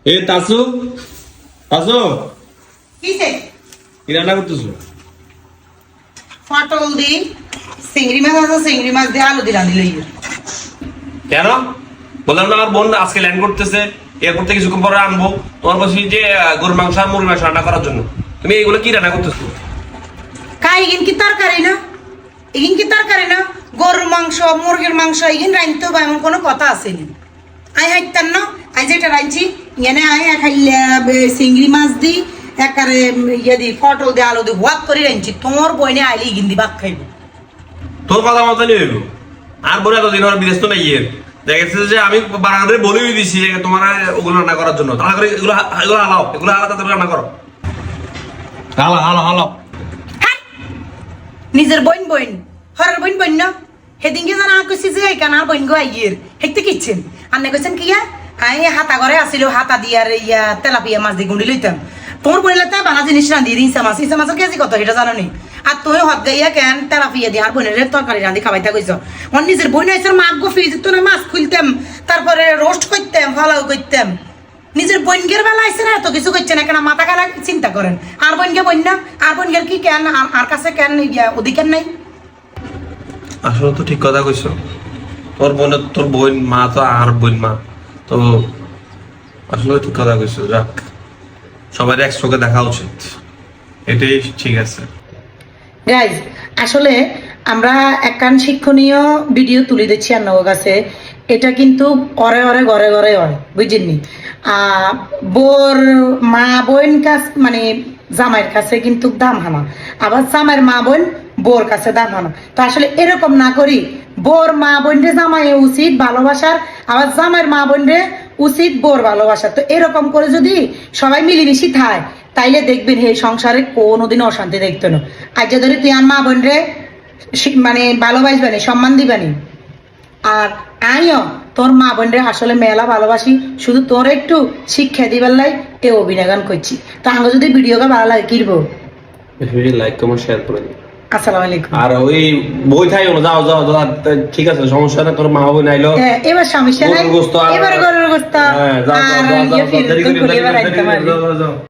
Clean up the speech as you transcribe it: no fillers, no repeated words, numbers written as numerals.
এ তাসু তাসু কিসে কি রান্না করতেছো? পটল দি চিংড়ি মাছ আছে, চিংড়ি মাছ দিয়ে আলু দিয়ে রাঁধি লই। কেন বললাম না আমার বোন আজকে ল্যান্ড করতেছে, এরপর থেকে কিছুক্ষণ পরে আনবো। তোমার বলছি যে গরুর মাংস আর মুরগির মাংস রান্না করার জন্য, তুমি এইগুলো কি রান্না করতেছো? ইগিন কি তরকারি না, ইগিন কি তরকারি না, গরুর মাংস মুরগির মাংস ইগিন রাঁধতে হবে এমন কোনো কথা আসেনি। আই হাইতাম না, আই যেটা রাঁধছি এনে আই খাইলে চিংড়ি মাছ দি একারে ইয়ে দি পটল দিয়ে আলু দি হোয়াক করে রাঁধছি। তোমার বইনে আইলে ইগিন দি ভাত খাইব। তোর কথা মতো নিয়ে হইব। আর বোন এতদিন আমার বিদেশ তো নাই, দেখা যাচ্ছে যে আমি বারান্দারে বলেই দিছি তোমার ওগুলো রান্না করার জন্য। তাহলে করে এগুলো এগুলো হালাও, এগুলো হালা তাড়াতাড়ি রান্না করো। হালো হালো হালো। নিজের বইন বইন হরের বইন বইন না সেদিনকে জানা কইছি যে কেন আর বইন গো আইয়ের হেঁটে কিচ্ছেন আন্নে কইছেন কি আই হাতা ঘরে আসিল, হাতা দিয়ার ইয়া তেলাপিয়া মাছ দিয়ে গুঁড়ি লইতাম। তোমার বইলে তাই বানা জিনিস রাঁধি ইসা মাছ, ইসা মাছের কেজি কত সেটা জানো নি। আর তুমি হত গাইয়া কেন তেলাপিয়া দিয়ে আর বোনের তরকারি রাঁধি খাবাইতা কইছ। আমার নিজের বই নাইছে মাছ গো ফ্রিজ তো না মাছ খুলতাম, তারপরে রোস্ট করতাম, ফালাও করতাম। নিজের বইনগের বেলা আইসে না এত কিছু করছে না কেন, মাথা খেলা চিন্তা করেন। আর বইনগে বইন না, আর বইনগের কি কেন আর কাছে কেন অধিকার নাই। আসলে তো ঠিক কথা কইছো। তোর বোন, তোর বোন মা তো আর বোন মা তো, আসলে ঠিক কথা কইছো। যাক, সবাই এক চোখে দেখা উচিত, এটাই ঠিক আছে। গাইজ আসলে আমরা একখান শিক্ষণীয় ভিডিও তুলে দিচ্ছি আর নব কাছে। এটা কিন্তু অরে অরে ঘরে ঘরে হয়, বুঝিনি। বোর মা বোন কাছ মানে জামাইয়ের কাছে কিন্তু দাম হানা, আবার জামাইয়ের মা বোন বোর কাছে দাম হানা। তো আসলে এরকম না করি, বোর মা বোনরে জামাইয়ে উচিত ভালোবাসার, আবার জামাইয়ের মা বোনরে উচিত বোর ভালোবাসার। তো এরকম করে যদি সবাই মিলেমিশি থায় তাইলে দেখবেন এই সংসারে কোনোদিন অশান্তি দেখতো না। আজ ধরে তুই আর মা বোনরে মানে ভালোবাসবানি, সম্মান দিবানি। আর আইও তোর মা বোনরে আসলে মেলা ভালোবাসি, শুধু তোর একটু শিক্ষা দিবার লাই এ অভিনয়গান করছি। তো আঙ্গ যদি ভিডিওটা ভালো লাগে কিরবো লাইক কমেন্ট শেয়ার করে দিন। আসসালামু আলাইকুম। আর ওই বই থাই যাও যাও যাও, ঠিক আছে, সমস্যা না। তোর মা বোন আইলো, এবার সমস্যা নাই, এবার গরুর গোস্ত আর ইয়ে ফিরে তো খুলে এবার আইতে পারি।